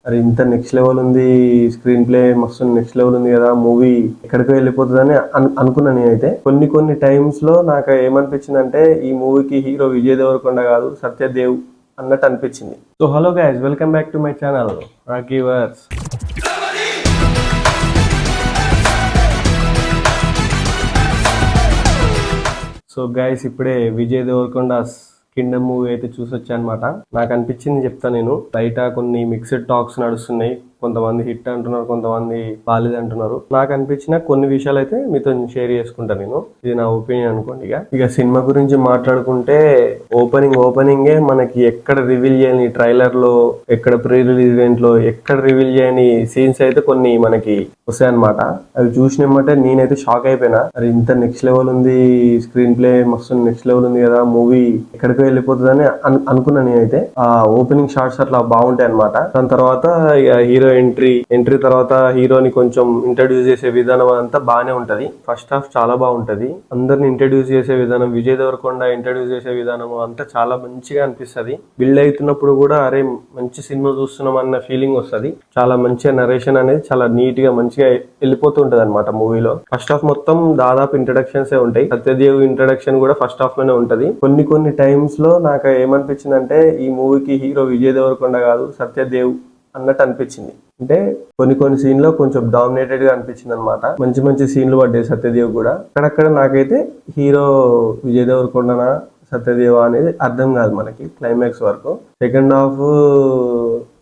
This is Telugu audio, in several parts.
అరే ఇంత నెక్స్ట్ లెవెల్ ఉంది, స్క్రీన్ ప్లే మస్తు నెక్స్ట్ లెవెల్ ఉంది కదా, మూవీ ఎక్కడికో వెళ్ళిపోతుందని అనుకున్నా నేనైతే. కొన్ని టైమ్స్ లో నాకు ఏమనిపించింది అంటే ఈ మూవీకి హీరో విజయ్ దేవరకొండ కాదు సత్యదేవ్ అన్నట్టు అనిపించింది. So hello guys, welcome back to my channel Rocky Verse. So guys, ఇప్పుడే విజయ్ దేవరకొండ కింగ్డమ్ మూవీ అయితే చూసొచ్చా అనమాట. నాకు అనిపించింది చెప్తా. నేను బయట కొన్ని మిక్స్డ్ టాక్స్ నడుస్తున్నాయి, కొంతమంది హిట్ అంటున్నారు, కొంతమంది బాలేదు అంటున్నారు. నాకు అనిపించిన కొన్ని విషయాలు అయితే మీతో షేర్ చేసుకుంటాను నేను. ఇది నా ఒపీనియన్ అనుకోండి. ఇక సినిమా గురించి మాట్లాడుకుంటే ఓపెనింగే మనకి ఎక్కడ రివీల్ చేయని ట్రైలర్ లో, ఎక్కడ ప్రీ రిలీజ్ ఈవెంట్ లో ఎక్కడ రివీల్ చేయని సీన్స్ అయితే కొన్ని మనకి వస్తాయి అనమాట. అవి చూసినమ్మంటే నేనైతే షాక్ అయిపోయినా. అరే ఇంత నెక్స్ట్ లెవెల్ ఉంది, స్క్రీన్ ప్లే మస్తు నెక్స్ట్ లెవెల్ ఉంది కదా, మూవీ ఎక్కడికో వెళ్ళిపోతుందని అనుకున్నా నేనైతే. ఆ ఓపెనింగ్ షాట్స్ అట్లా బాగుంటాయి అనమాట. దాని తర్వాత హీరో ఎంట్రీ తర్వాత హీరోని కొంచెం ఇంట్రడ్యూస్ చేసే విధానం అంతా బాగానే ఉంటది. ఫస్ట్ హాఫ్ చాలా బాగుంటది. అందరిని ఇంట్రడ్యూస్ చేసే విధానం, విజయ్ దేవరకొండ ఇంట్రడ్యూస్ చేసే విధానం అంతా చాలా మంచిగా అనిపిస్తది. బిల్డ్ అవుతున్నప్పుడు కూడా అరే మంచి సినిమా చూస్తున్నాం అన్న ఫీలింగ్ వస్తది. చాలా మంచిగా నరేషన్ అనేది చాలా నీట్ గా మంచిగా వెళ్ళిపోతూ ఉంటది అనమాట మూవీలో. ఫస్ట్ హాఫ్ మొత్తం దాదాపు ఇంట్రడక్షన్స్ ఉంటాయి. సత్యదేవ్ ఇంట్రడక్షన్ కూడా ఫస్ట్ హాఫ్ లోనే ఉంటది. కొన్ని టైమ్స్ లో నాకు ఏమనిపించింది అంటే ఈ మూవీకి హీరో విజయ్ దేవరకొండ కాదు సత్యదేవ్ అన్నట్టు అనిపించింది. అంటే కొన్ని సీన్ లో కొంచెం డామినేటెడ్ గా అనిపించింది అనమాట. మంచి సీన్లు పడ్డాయి సత్యదేవ్ కూడా. అక్కడక్కడ నాకైతే హీరో విజయ్ దేవరకొండనా సత్యదేవ అనేది అర్థం కాదు మనకి క్లైమాక్స్ వరకు. సెకండ్ హాఫ్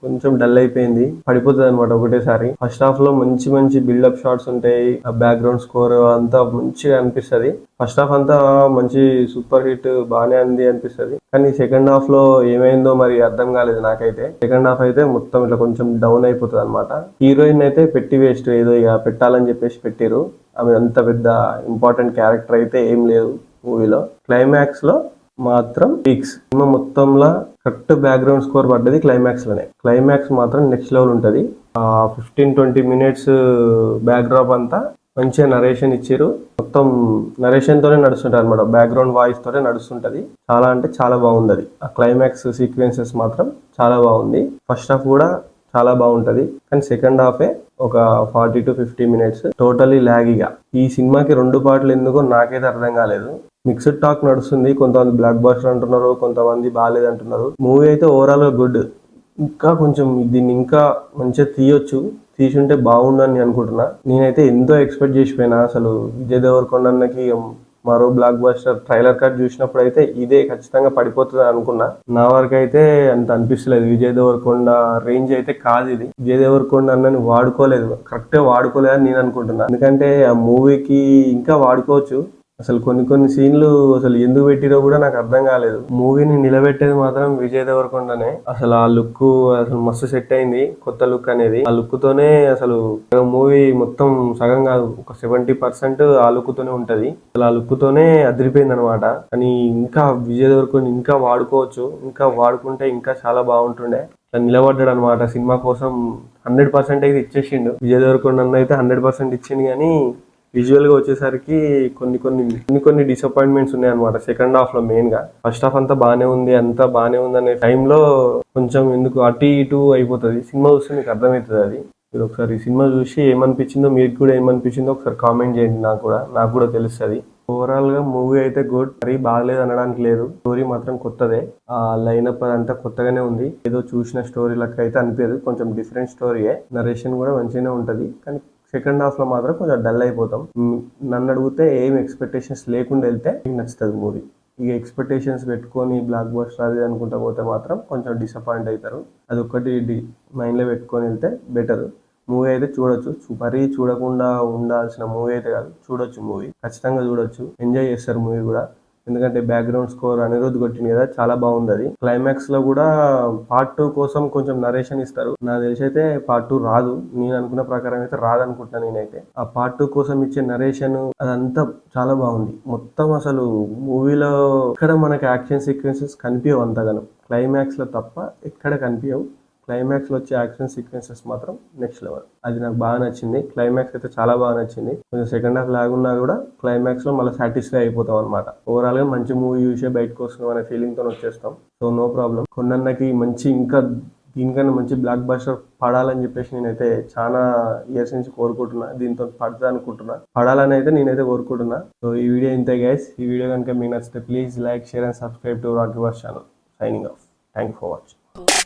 కొంచెం డల్ అయిపోయింది, పడిపోతుంది అనమాట ఒకటేసారి. ఫస్ట్ హాఫ్ లో మంచి బిల్డప్ షాట్స్ ఉంటాయి, ఆ బ్యాక్గ్రౌండ్ స్కోర్ అంతా మంచిగా అనిపిస్తది. ఫస్ట్ హాఫ్ అంతా మంచి సూపర్ హిట్ బాగానే ఉంది అనిపిస్తది. కానీ సెకండ్ హాఫ్ లో ఏమైందో మరి అర్థం కాలేదు నాకైతే. సెకండ్ హాఫ్ అయితే మొత్తం ఇట్లా కొంచెం డౌన్ అయిపోతుంది అనమాట. హీరోయిన్ అయితే పెట్టి వేస్ట్, ఏదో ఇక పెట్టాలని చెప్పేసి పెట్టిరు. ఆమె అంత పెద్ద ఇంపార్టెంట్ క్యారెక్టర్ అయితే ఏం లేదు మూవీలో. క్లైమాక్స్ లో మాత్రం పీక్స్. సినిమా మొత్తంలో కరెక్ట్ బ్యాక్గ్రౌండ్ స్కోర్ పడ్డది క్లైమాక్స్ లోనే. క్లైమాక్స్ మాత్రం నెక్స్ట్ లెవెల్ ఉంటది. 15-20 మినిట్స్ బ్యాక్ డ్రాప్ అంతా మంచిగా నరేషన్ ఇచ్చారు. మొత్తం నరేషన్ తోనే నడుస్తుంటది అనమాట, బ్యాక్గ్రౌండ్ వాయిస్ తోనే నడుస్తుంటది. చాలా అంటే చాలా బాగుంది అది. ఆ క్లైమాక్స్ సీక్వెన్సెస్ మాత్రం చాలా బాగుంది. ఫస్ట్ హాఫ్ కూడా చాలా బాగుంటది. కానీ సెకండ్ హాఫే ఒక 40-50 మినిట్స్ టోటలీ లాగీగా. ఈ సినిమాకి 2 పార్ట్లు ఎందుకో నాకైతే అర్థం కాలేదు. మిక్స్డ్ టాక్ నడుస్తుంది, కొంతమంది బ్లాక్ బస్టర్ అంటున్నారు, కొంతమంది బాగాలేదు అంటున్నారు. మూవీ అయితే ఓవరాల్ గా గుడ్. ఇంకా కొంచెం దీన్ని ఇంకా మంచిగా తీయొచ్చు, తీసుంటే బాగుందని అనుకుంటున్నా. నేనైతే ఎంతో ఎక్స్పెక్ట్ చేసిపోయినా. అసలు విజయ్ దేవరకొండ అన్నకి మరో బ్లాక్ బస్టర్ ట్రైలర్ కట్ చూసినప్పుడు అయితే ఇదే ఖచ్చితంగా పడిపోతుంది అనుకున్నా. నా వరకు అయితే అంత అనిపిస్తలేదు. విజయ్ దేవరకొండ రేంజ్ అయితే కాదు ఇది. విజయ్ దేవరకొండ అన్నని వాడుకోలేదు, కరెక్టే వాడుకోలేదు అని నేను అనుకుంటున్నా. ఎందుకంటే ఆ మూవీకి ఇంకా వాడుకోవచ్చు. అసలు కొన్ని సీన్లు అసలు ఎందుకు పెట్టిరో కూడా నాకు అర్థం కాలేదు. మూవీని నిలబెట్టేది మాత్రం విజయ్ దేవరకొండనే. అసలు ఆ లుక్ అసలు మస్తు సెట్ అయింది, కొత్త లుక్ అనేది. ఆ లుక్ తోనే అసలు మూవీ మొత్తం సగం కాదు, ఒక 70% ఆ లుక్ తోనే ఉంటది. అసలు ఆ లుక్ తోనే అదిరిపోయింది అనమాట. కానీ ఇంకా విజయ్ దేవరకొండ ఇంకా వాడుకోవచ్చు, ఇంకా వాడుకుంటే ఇంకా చాలా బాగుంటుండే. నిలబడ్డాడు అనమాట సినిమా కోసం. 100% అయితే ఇచ్చేసిండు విజయ్ దేవరకొండ అన్న అయితే. 100% ఇచ్చింది. కానీ విజువల్ గా వచ్చేసరికి కొన్ని డిసప్పాయింట్మెంట్స్ ఉన్నాయన్నమాట సెకండ్ హాఫ్ లో. మెయిన్ గా ఫస్ట్ హాఫ్ అంతా బానే ఉంది అనే టైంలో కొంచెం ఎందుకు అటు ఇటు అయిపోతుంది. సినిమా చూస్తే మీకు అర్థమవుతుంది అది. మీరు ఒకసారి సినిమా చూసి ఏమనిపించిందో, మీకు కూడా ఏమనిపించిందో ఒకసారి కామెంట్ చేయండి. నాకు కూడా తెలుస్తుంది. ఓవరాల్ గా మూవీ అయితే గుడ్. మరీ బాగలేదు అనడానికి లేదు. స్టోరీ మాత్రం కొత్తదే. ఆ లైనప్ అదంతా కొత్తగానే ఉంది. ఏదో చూసిన స్టోరీ లెక్క అయితే అనిపించదు, కొంచెం డిఫరెంట్ స్టోరీయే. నరేషన్ కూడా మంచిగానే ఉంటది. కానీ సెకండ్ హాఫ్ లో మాత్రం కొంచెం డల్ అయిపోతాం. నన్ను అడిగితే ఏం ఎక్స్పెక్టేషన్స్ లేకుండా వెళ్తే మీకు నచ్చుతుంది మూవీ. ఇక ఎక్స్పెక్టేషన్స్ పెట్టుకొని బ్లాక్ బస్టర్ అది అనుకుంటా పోతే మాత్రం కొంచెం డిసప్పాయింట్ అవుతారు. అది ఒక్కటి మైండ్ లో పెట్టుకొని వెళ్తే బెటర్. మూవీ అయితే చూడొచ్చు, మరీ చూడకుండా ఉండాల్సిన మూవీ అయితే కాదు. చూడొచ్చు, మూవీ ఖచ్చితంగా చూడొచ్చు, ఎంజాయ్ చేస్తారు మూవీ కూడా. ఎందుకంటే బ్యాక్గ్రౌండ్ స్కోర్ అనిరుద్ధ్ కొట్టింది కదా, చాలా బాగుంది అది. క్లైమాక్స్ లో కూడా పార్ట్ 2 కోసం కొంచెం నరేషన్ ఇస్తారు. నాకు తెలిసి అయితే పార్ట్ 2 రాదు. నేను అనుకున్న ప్రకారం అయితే రాదనుకుంటున్నాను నేనైతే. ఆ పార్ట్ 2 కోసం ఇచ్చే నరేషన్ అదంతా చాలా బాగుంది. మొత్తం అసలు మూవీలో ఎక్కడ మనకి యాక్షన్ సీక్వెన్సెస్ కనిపించవు అంతగానం. క్లైమాక్స్ లో తప్ప ఎక్కడ కనిపించవు. క్లైమాక్స్ లో వచ్చే యాక్షన్ సీక్వెన్సెస్ మాత్రం నెక్స్ట్ లెవెల్. అది నాకు బాగా నచ్చింది. క్లైమాక్స్ అయితే చాలా బాగా నచ్చింది. కొంచెం సెకండ్ హాఫ్ లాగున్నా కూడా క్లైమాక్స్ లో మళ్ళీ సాటిస్ఫై అయిపోతాం అనమాట. ఓవరాల్ గా మంచి మూవీ చూసే బయటకు వస్తున్నాం అనే ఫీలింగ్ తో వచ్చేస్తాం. So no problem. కొన్నన్నకి మంచి ఇంకా దీనికన్నా మంచి బ్లాక్ బస్టర్ పడాలని చెప్పేసి నేనైతే చాలా ఇయర్స్ నుంచి కోరుకుంటున్నా. దీంతో పడతా అనుకుంటున్నా, పడాలని అయితే నేనైతే కోరుకుంటున్నా. సో ఈ వీడియో ఇంతే గైస్. ఈ వీడియో కనుక మీకు నచ్చితే please like, share and subscribe to Rocky Verse channel. Signing off. Thank you for watching.